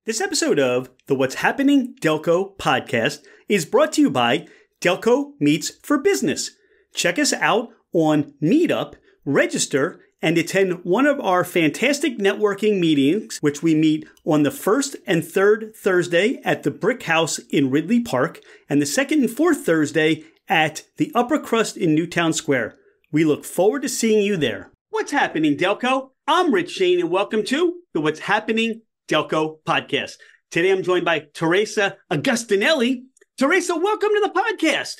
This episode of the What's Happening Delco podcast is brought to you by Delco Meets for Business. Check us out on Meetup, register, and attend one of our fantastic networking meetings, which we meet on the first and third Thursday at the Brick House in Ridley Park, and the second and fourth Thursday at the Upper Crust in Newtown Square. We look forward to seeing you there. What's happening, Delco? I'm Rich Shane, and welcome to the What's Happening Delco podcast. Today I'm joined by Theresa Agostinelli. Theresa, welcome to the podcast.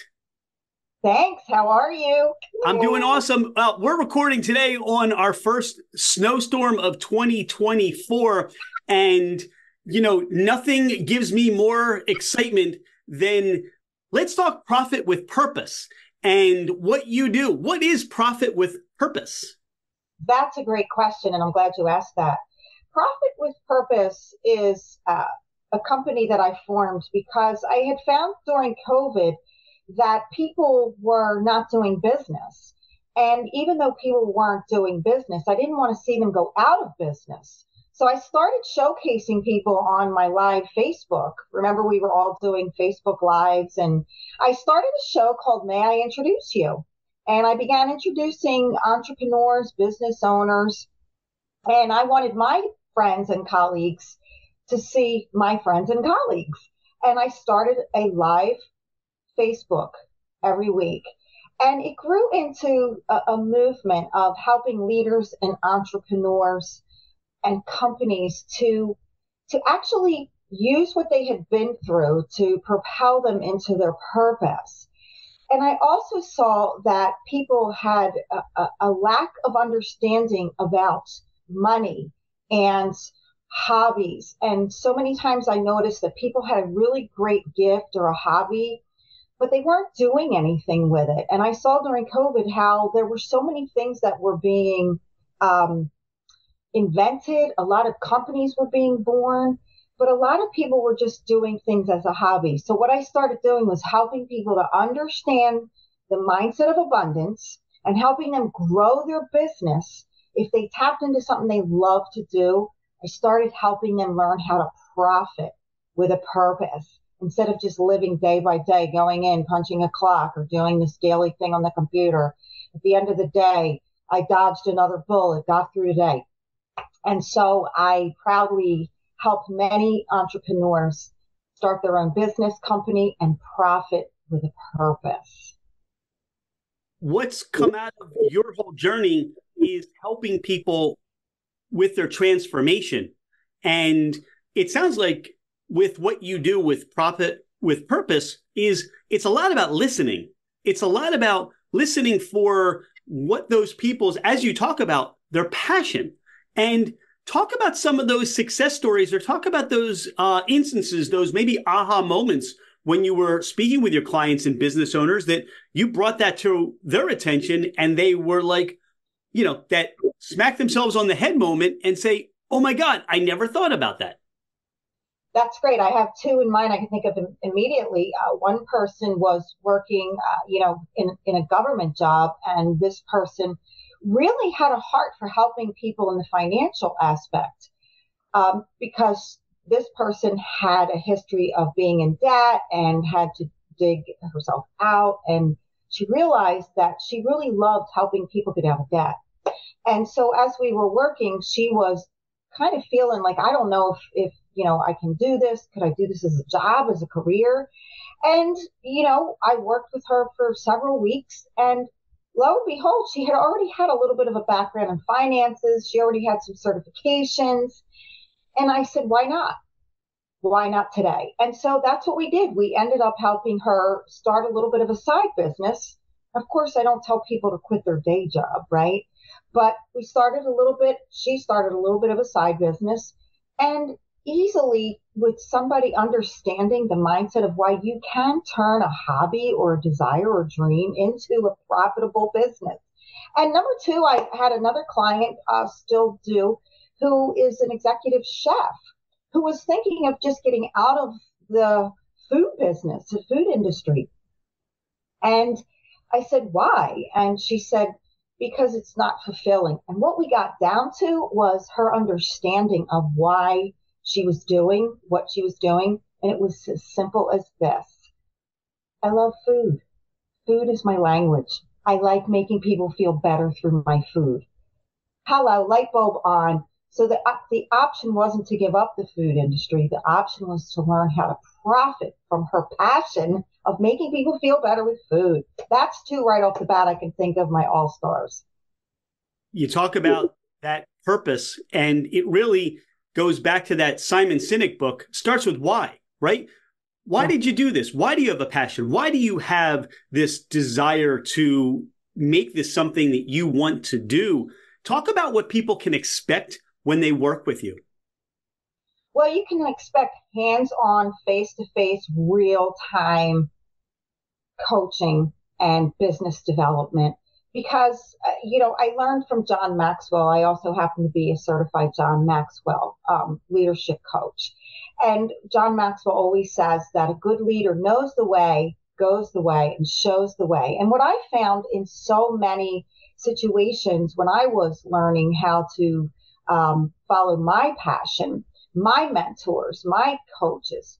Thanks. How are you? I'm doing awesome. We're recording today on our first snowstorm of 2024. And, nothing gives me more excitement than let's talk profit with purpose and what you do. What is profit with purpose? That's a great question, and I'm glad you asked that. Profit with Purpose is a company that I formed because I had found during COVID that people were not doing business. And even though people weren't doing business, I didn't want to see them go out of business. So I started showcasing people on my live Facebook. Remember, we were all doing Facebook Lives, and I started a show called May I Introduce You? And I began introducing entrepreneurs, business owners, and I wanted my friends and colleagues to see my friends and colleagues. And I started a live Facebook every week. And it grew into a movement of helping leaders and entrepreneurs and companies to actually use what they had been through to propel them into their purpose. And I also saw that people had a lack of understanding about money and hobbies. And so many times I noticed that people had a really great gift or a hobby, but they weren't doing anything with it. And I saw during COVID how there were so many things that were being invented. A lot of companies were being born, but a lot of people were just doing things as a hobby. So what I started doing was helping people to understand the mindset of abundance and helping them grow their business. If they tapped into something they love to do, I started helping them learn how to profit with a purpose instead of just living day by day, going in, punching a clock or doing this daily thing on the computer. At the end of the day, I dodged another bullet, got through the day. And so I proudly helped many entrepreneurs start their own business company and profit with a purpose. What's come out of your whole journey is helping people with their transformation. And it sounds like with what you do with profit with purpose is it's a lot about listening. It's a lot about listening for what those people's, as you talk about, their passion. And talk about some of those success stories or talk about those instances, those maybe aha moments when you were speaking with your clients and business owners that you brought that to their attention and they were like, that smack themselves on the head moment and say, oh my God, I never thought about that. That's great. I have two in mind I can think of immediately. One person was working, in a government job, and this person really had a heart for helping people in the financial aspect because this person had a history of being in debt and had to dig herself out. And she realized that she really loved helping people get out of debt. And so as we were working, she was kind of feeling like, I don't know if I can do this. Could I do this as a job, as a career? And, I worked with her for several weeks, and lo and behold, she had already had a little bit of a background in finances. She already had some certifications. And I said, why not? Why not today? And so that's what we did. We ended up helping her start a little bit of a side business. Of course, I don't tell people to quit their day job, right? But we started a little bit, she started a little bit of a side business, and easily with somebody understanding the mindset of why you can turn a hobby or a desire or dream into a profitable business. And number two, I had another client, still do, who is an executive chef who was thinking of just getting out of the food business, the food industry. And I said, why? And she said, because it's not fulfilling. And what we got down to was her understanding of why she was doing what she was doing. And it was as simple as this. I love food. Food is my language. I like making people feel better through my food. Hello, light bulb on. So the option wasn't to give up the food industry. The option was to learn how to profit from her passion of making people feel better with food. That's two right off the bat I can think of my all-stars. You talk about that purpose, and it really goes back to that Simon Sinek book, starts with why, right? Why did you do this? Why do you have a passion? Why do you have this desire to make this something that you want to do? Talk about what people can expect when they work with you. Well, you can expect hands-on, face-to-face, real-time coaching and business development because, I learned from John Maxwell. I also happen to be a certified John Maxwell leadership coach. And John Maxwell always says that a good leader knows the way, goes the way, and shows the way. And what I found in so many situations when I was learning how to follow my passion, my mentors, my coaches,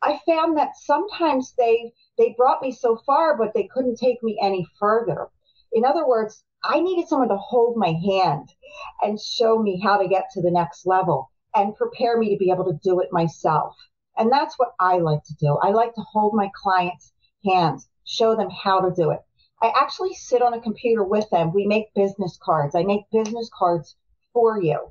I found that sometimes they brought me so far, but they couldn't take me any further. In other words, I needed someone to hold my hand and show me how to get to the next level and prepare me to be able to do it myself. And that's what I like to do. I like to hold my clients' hands, show them how to do it. I actually sit on a computer with them. We make business cards. I make business cards for you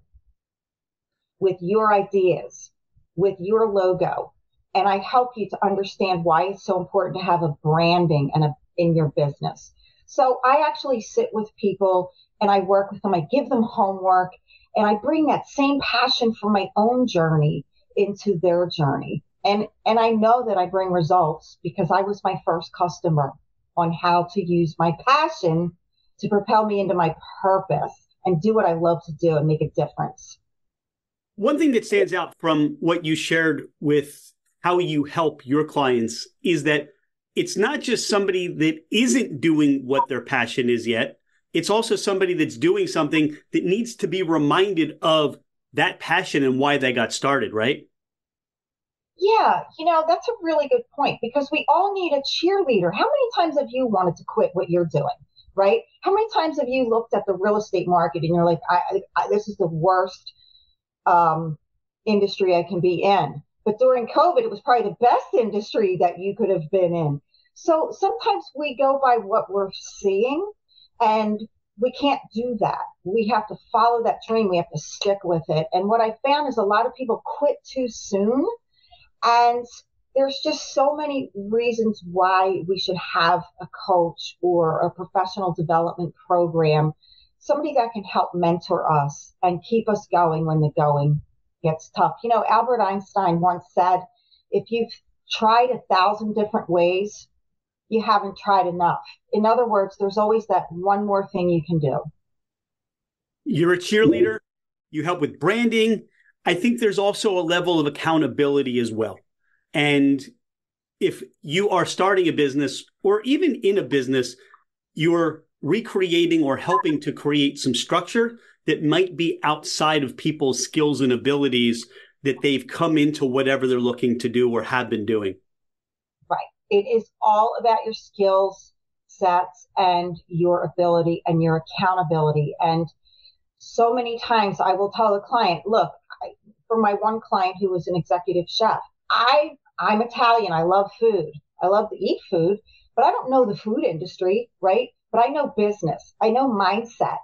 with your ideas, with your logo. And I help you to understand why it's so important to have a branding in your business. So I actually sit with people and I work with them. I give them homework and I bring that same passion from my own journey into their journey. And I know that I bring results because I was my first customer on how to use my passion to propel me into my purpose and do what I love to do and make a difference. One thing that stands out from what you shared with how you help your clients is that it's not just somebody that isn't doing what their passion is yet. It's also somebody that's doing something that needs to be reminded of that passion and why they got started, right? Yeah, that's a really good point because we all need a cheerleader. How many times have you wanted to quit what you're doing, right? How many times have you looked at the real estate market and you're like, this is the worst industry I can be in. But during COVID, it was probably the best industry that you could have been in. So sometimes we go by what we're seeing and we can't do that. We have to follow that dream. We have to stick with it. And what I found is a lot of people quit too soon. And there's just so many reasons why we should have a coach or a professional development program, somebody that can help mentor us and keep us going when the going gets tough. Albert Einstein once said, if you've tried 1,000 different ways, you haven't tried enough. In other words, there's always that one more thing you can do. You're a cheerleader. You help with branding. I think there's also a level of accountability as well. And if you are starting a business or even in a business, you're recreating or helping to create some structure that might be outside of people's skills and abilities that they've come into whatever they're looking to do or have been doing. Right. It is all about your skills sets and your ability and your accountability. And so many times I will tell the client, look, for my one client who was an executive chef, I'm Italian. I love food. I love to eat food, but I don't know the food industry, right? But I know business. I know mindset.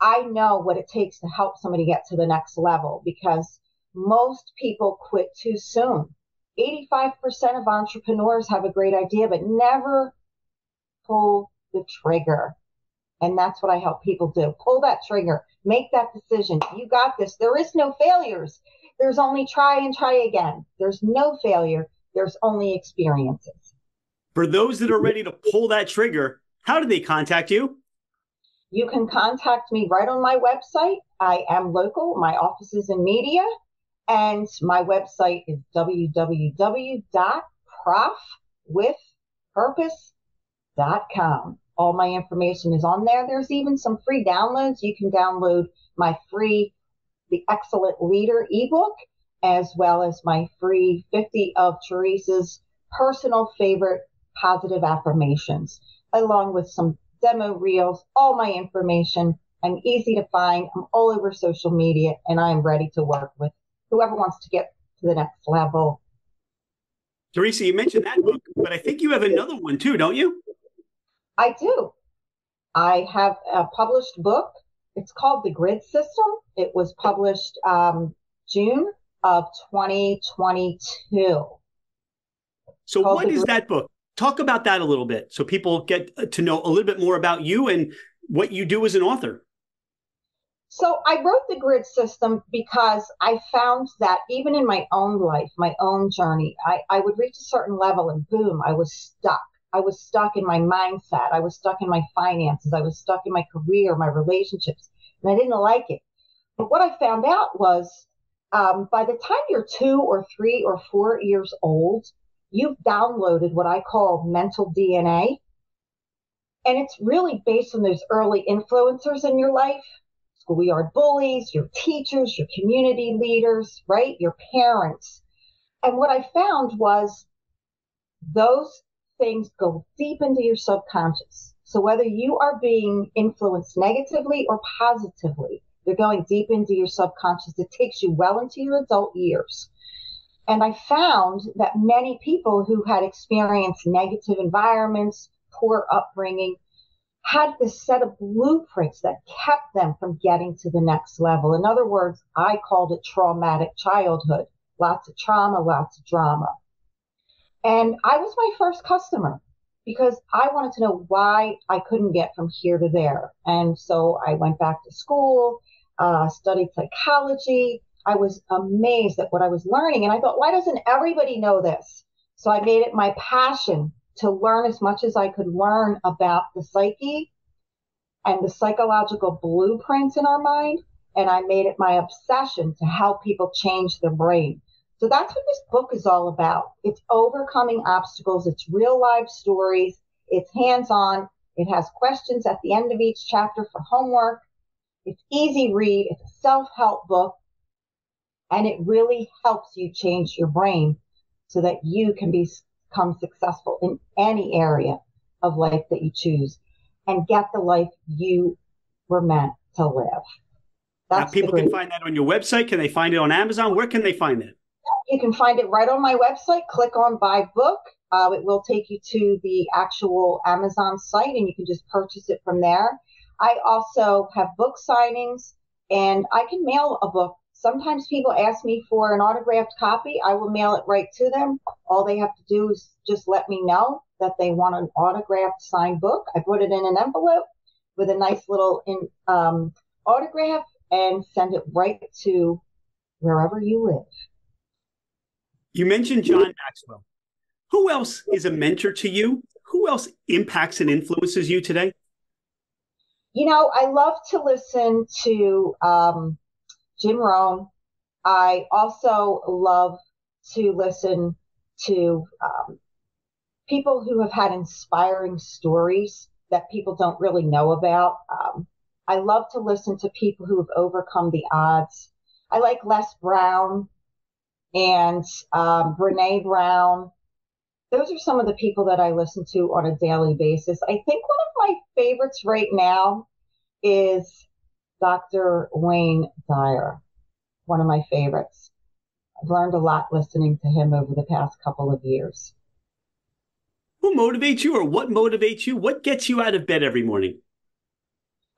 I know what it takes to help somebody get to the next level because most people quit too soon. 85% of entrepreneurs have a great idea, but never pull the trigger. And that's what I help people do. Pull that trigger. Make that decision. You got this. There is no failures. There's only try and try again. There's no failure. There's only experiences. For those that are ready to pull that trigger, how do they contact you? You can contact me right on my website. I am local. My office is in media. And my website is www.profwithpurpose.com. All my information is on there. There's even some free downloads. You can download my free The Excellent Leader ebook as well as my free 50 of Theresa's personal favorite positive affirmations, along with some demo reels, all my information. I'm easy to find. I'm all over social media, and I'm ready to work with whoever wants to get to the next level. Theresa, you mentioned that book, but I think you have another one too, don't you? I do. I have a published book. It's called The Grid System. It was published June of 2022. So what is that book? Talk about that a little bit so people get to know a little bit more about you and what you do as an author. So I wrote The Grid System because I found that even in my own life, my own journey, I would reach a certain level and boom, I was stuck. I was stuck in my mindset. I was stuck in my finances. I was stuck in my career, my relationships, and I didn't like it. But what I found out was by the time you're 2 or 3 or 4 years old, you've downloaded what I call mental DNA. And it's really based on those early influencers in your life. Schoolyard bullies, your teachers, your community leaders, right? Your parents. And what I found was those things go deep into your subconscious. So whether you are being influenced negatively or positively, they're going deep into your subconscious. It takes you well into your adult years. And I found that many people who had experienced negative environments, poor upbringing, had this set of blueprints that kept them from getting to the next level. In other words, I called it traumatic childhood. Lots of trauma, lots of drama. And I was my first customer because I wanted to know why I couldn't get from here to there. And so I went back to school, studied psychology. I was amazed at what I was learning. And I thought, why doesn't everybody know this? So I made it my passion to learn as much as I could learn about the psyche and the psychological blueprints in our mind. And I made it my obsession to help people change their brain. So that's what this book is all about. It's overcoming obstacles. It's real life stories. It's hands-on. It has questions at the end of each chapter for homework. It's easy read. It's a self-help book. And it really helps you change your brain so that you can become successful in any area of life that you choose and get the life you were meant to live. Now, people can find that on your website. Can they find it on Amazon? Where can they find it? You can find it right on my website. Click on Buy Book. It will take you to the actual Amazon site, and you can just purchase it from there. I also have book signings, and I can mail a book. Sometimes people ask me for an autographed copy. I will mail it right to them. All they have to do is just let me know that they want an autographed signed book. I put it in an envelope with a nice little autograph and send it right to wherever you live. You mentioned John Maxwell. Who else is a mentor to you? Who else impacts and influences you today? You know, I love to listen to Jim Rohn. I also love to listen to people who have had inspiring stories that people don't really know about. I love to listen to people who have overcome the odds. I like Les Brown and Brene Brown. Those are some of the people that I listen to on a daily basis. I think one of my favorites right now is Dr. Wayne Dyer, one of my favorites. I've learned a lot listening to him over the past couple of years. Who motivates you, or what motivates you? What gets you out of bed every morning?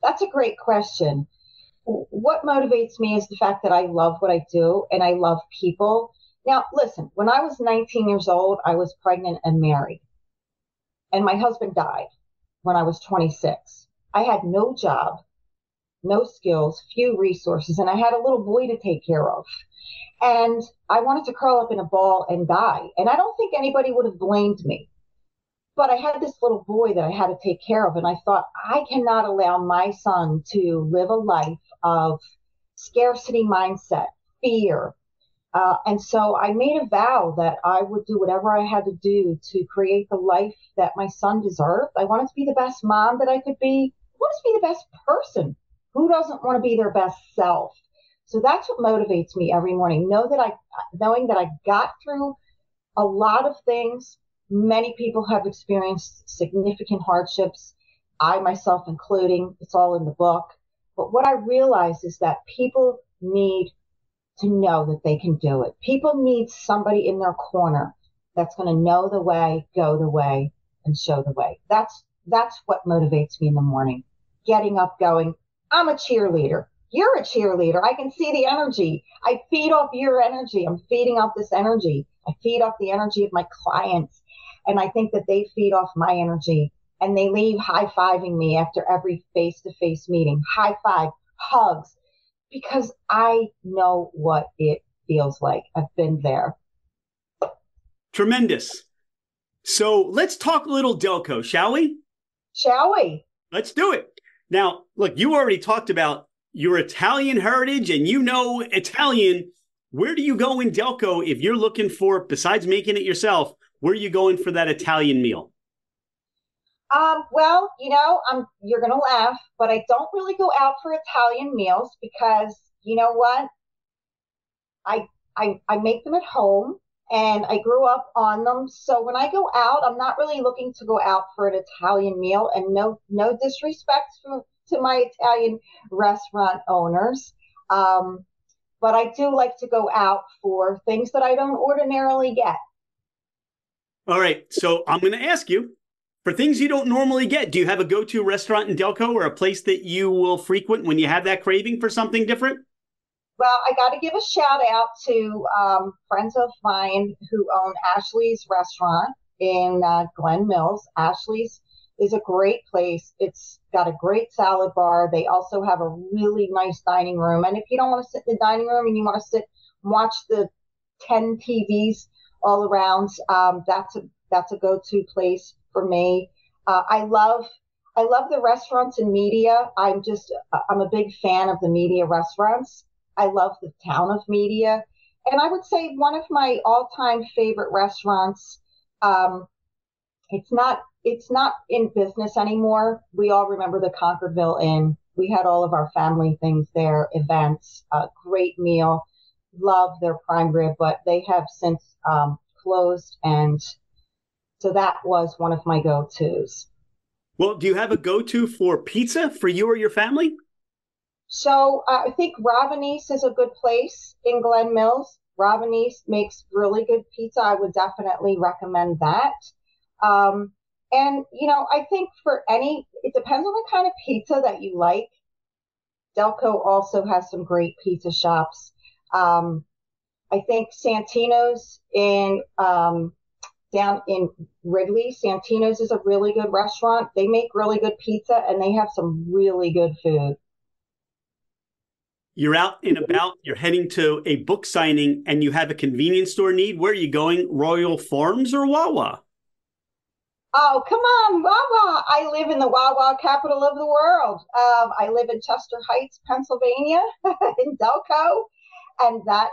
That's a great question. What motivates me is the fact that I love what I do and I love people. Now, listen, when I was 19 years old, I was pregnant and married. And my husband died when I was 26. I had no job, no skills, few resources, and I had a little boy to take care of. And I wanted to curl up in a ball and die. And I don't think anybody would have blamed me. But I had this little boy that I had to take care of. And I thought, I cannot allow my son to live a life of scarcity mindset, fear. And so I made a vow that I would do whatever I had to do to create the life that my son deserved. I wanted to be the best mom that I could be. I wanted to be the best person. Who doesn't want to be their best self? So that's what motivates me every morning. Knowing that I got through a lot of things. Many people have experienced significant hardships, I myself including. It's all in the book. But what I realize is that people need to know that they can do it. People need somebody in their corner that's going to know the way, go the way, and show the way. That's what motivates me in the morning. Getting up, going, I'm a cheerleader. You're a cheerleader. I can see the energy. I feed off your energy. I'm feeding off this energy. I feed off the energy of my clients. And I think that they feed off my energy. And they leave high-fiving me after every face-to-face meeting. High five, hugs, because I know what it feels like. I've been there. Tremendous. So let's talk a little Delco, shall we? Shall we? Let's do it. Now, look, you already talked about your Italian heritage and you know Italian. Where do you go in Delco if you're looking for, besides making it yourself, where are you going for that Italian meal? Well, you're going to laugh, but I don't really go out for Italian meals because you know what? I make them at home and I grew up on them. So when I go out, I'm not really looking to go out for an Italian meal, and no disrespect to my Italian restaurant owners. But I do like to go out for things that I don't ordinarily get. All right. So I'm going to ask you, for things you don't normally get, do you have a go-to restaurant in Delco or a place that you will frequent when you have that craving for something different? Well, I got to give a shout out to friends of mine who own Ashley's restaurant in Glen Mills. Ashley's is a great place. It's got a great salad bar. They also have a really nice dining room. And if you don't want to sit in the dining room and you want to sit and watch the 10 TVs all around, that's a go-to place for me. I love the restaurants and media. I'm a big fan of the media restaurants. I love the town of Media. And I would say one of my all-time favorite restaurants, it's not in business anymore. We all remember the Concordville Inn. We had all of our family things there, events, a great meal. Love their prime rib, but they have since closed. And so that was one of my go-tos. Well, do you have a go-to for pizza for you or your family? So I think Ravenese is a good place in Glen Mills. Ravenese makes really good pizza. I would definitely recommend that. And, I think it depends on the kind of pizza that you like. Delco also has some great pizza shops. I think Santino's down in Wrigley. Santino's is a really good restaurant. They make really good pizza and they have some really good food. You're out and about, you're heading to a book signing, and you have a convenience store need. Where are you going? Royal Farms or Wawa? Oh, come on, Wawa. I live in the Wawa capital of the world. I live in Chester Heights, Pennsylvania, in Delco. And that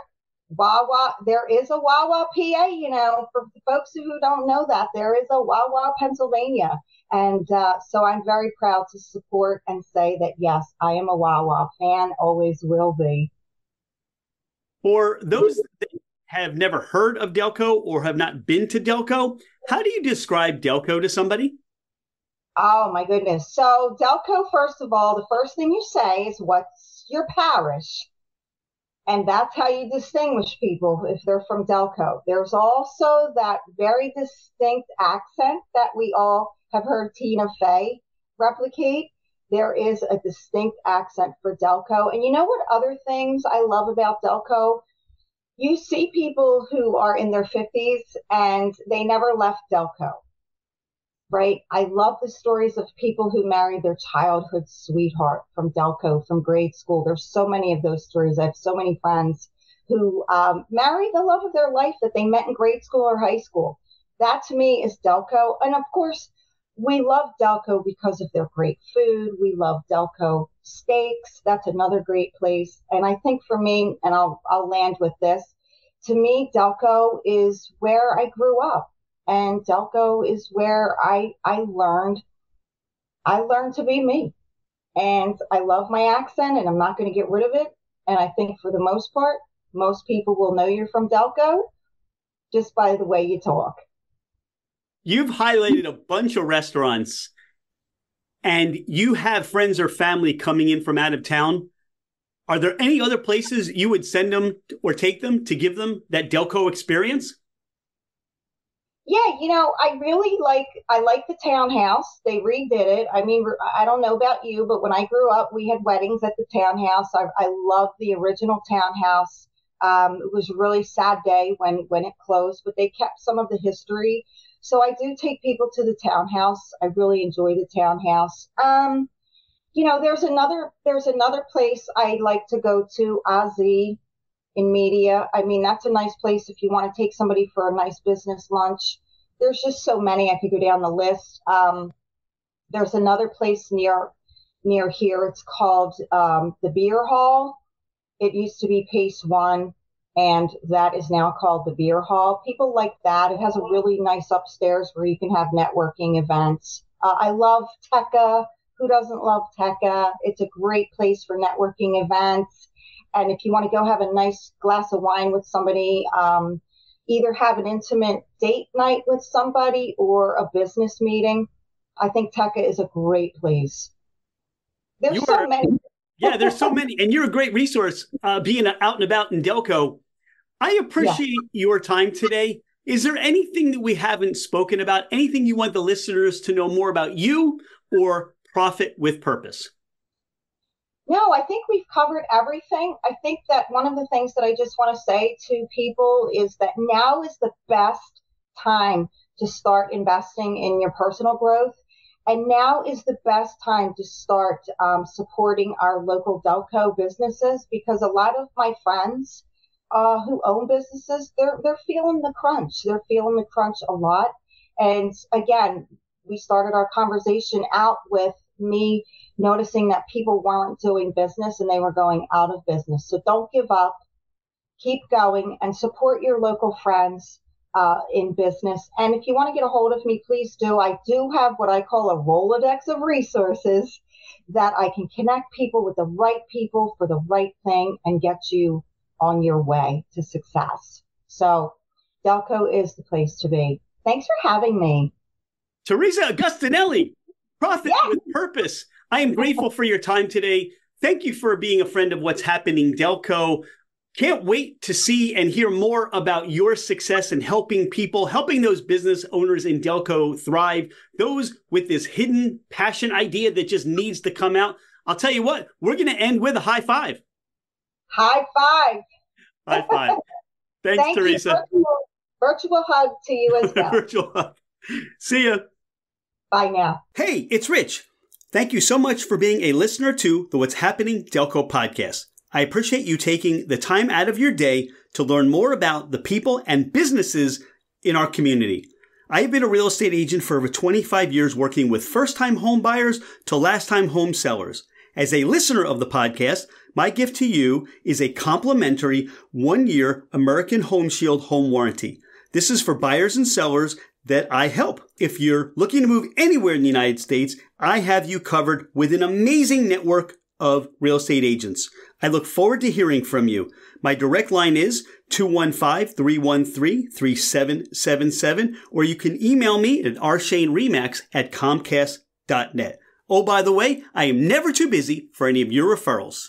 Wawa, there is a Wawa, PA, for the folks who don't know that, there is a Wawa, Pennsylvania. And so I'm very proud to support and say that, yes, I am a Wawa fan, always will be. For those that have never heard of Delco or have not been to Delco, how do you describe Delco to somebody? Oh, my goodness. So Delco, first of all, the first thing you say is, what's your parish? And that's how you distinguish people if they're from Delco. There's also that very distinct accent that we all have heard Tina Fey replicate. There is a distinct accent for Delco. And you know what other things I love about Delco? You see people who are in their 50s and they never left Delco, right? I love the stories of people who married their childhood sweetheart from Delco, from grade school. There's so many of those stories. I have so many friends who married the love of their life that they met in grade school or high school. That to me is Delco. And of course, we love Delco because of their great food. We love Delco steaks. That's another great place. And I think for me, and I'll land with this, to me, Delco is where I grew up. And Delco is where I learned to be me. And I love my accent and I'm not going to get rid of it. And I think for the most part, most people will know you're from Delco just by the way you talk. You've highlighted a bunch of restaurants, and you have friends or family coming in from out of town. Are there any other places you would send them or take them to give them that Delco experience? Yeah, I like the townhouse. They redid it. I mean, I don't know about you, but when I grew up, we had weddings at the townhouse. I love the original townhouse. It was a really sad day when it closed, but they kept some of the history. So I do take people to the townhouse. I really enjoy the townhouse. There's another place I like to go to, Ozzy in media. I mean, that's a nice place if you want to take somebody for a nice business lunch. There's just so many. I could go down the list. There's another place near here. It's called the Beer Hall. It used to be Pace One, and that is now called the Beer Hall. People like that. It has a really nice upstairs where you can have networking events. I love Tekka. Who doesn't love Tekka? It's a great place for networking events. And if you want to go have a nice glass of wine with somebody, either have an intimate date night with somebody or a business meeting, I think Tekka is a great place. There's so many. Yeah, there's so many. And you're a great resource being out and about in Delco. I appreciate your time today. Is there anything that we haven't spoken about? Anything you want the listeners to know more about you or Profit with Purpose? No, I think we've covered everything. I think that one of the things that I just want to say to people is that now is the best time to start investing in your personal growth. And now is the best time to start supporting our local Delco businesses, because a lot of my friends who own businesses, they're feeling the crunch. They're feeling the crunch a lot. And again, we started our conversation out with me noticing that people weren't doing business and they were going out of business. So don't give up. Keep going and support your local friends in business. And if you want to get a hold of me, please do. I do have what I call a Rolodex of resources that I can connect people with the right people for the right thing and get you on your way to success. So Delco is the place to be. Thanks for having me. Theresa Agostinelli, Profit with Purpose. I am grateful for your time today. Thank you for being a friend of What's Happening Delco. Can't wait to see and hear more about your success in helping people, helping those business owners in Delco thrive, those with this hidden passion idea that just needs to come out. I'll tell you what, we're going to end with a high five. High five. High five. Thanks, Thank Theresa. You. Virtual hug to you as well. Virtual hug. See ya. Bye now. Hey, it's Rich. Thank you so much for being a listener to the What's Happening Delco podcast. I appreciate you taking the time out of your day to learn more about the people and businesses in our community. I have been a real estate agent for over 25 years, working with first-time home buyers to last-time home sellers. As a listener of the podcast, my gift to you is a complimentary 1-year American Home Shield home warranty. This is for buyers and sellers that I help. If you're looking to move anywhere in the United States, I have you covered with an amazing network of real estate agents. I look forward to hearing from you. My direct line is 215-313-3777, or you can email me at rshaneremax@comcast.net. Oh, by the way, I am never too busy for any of your referrals.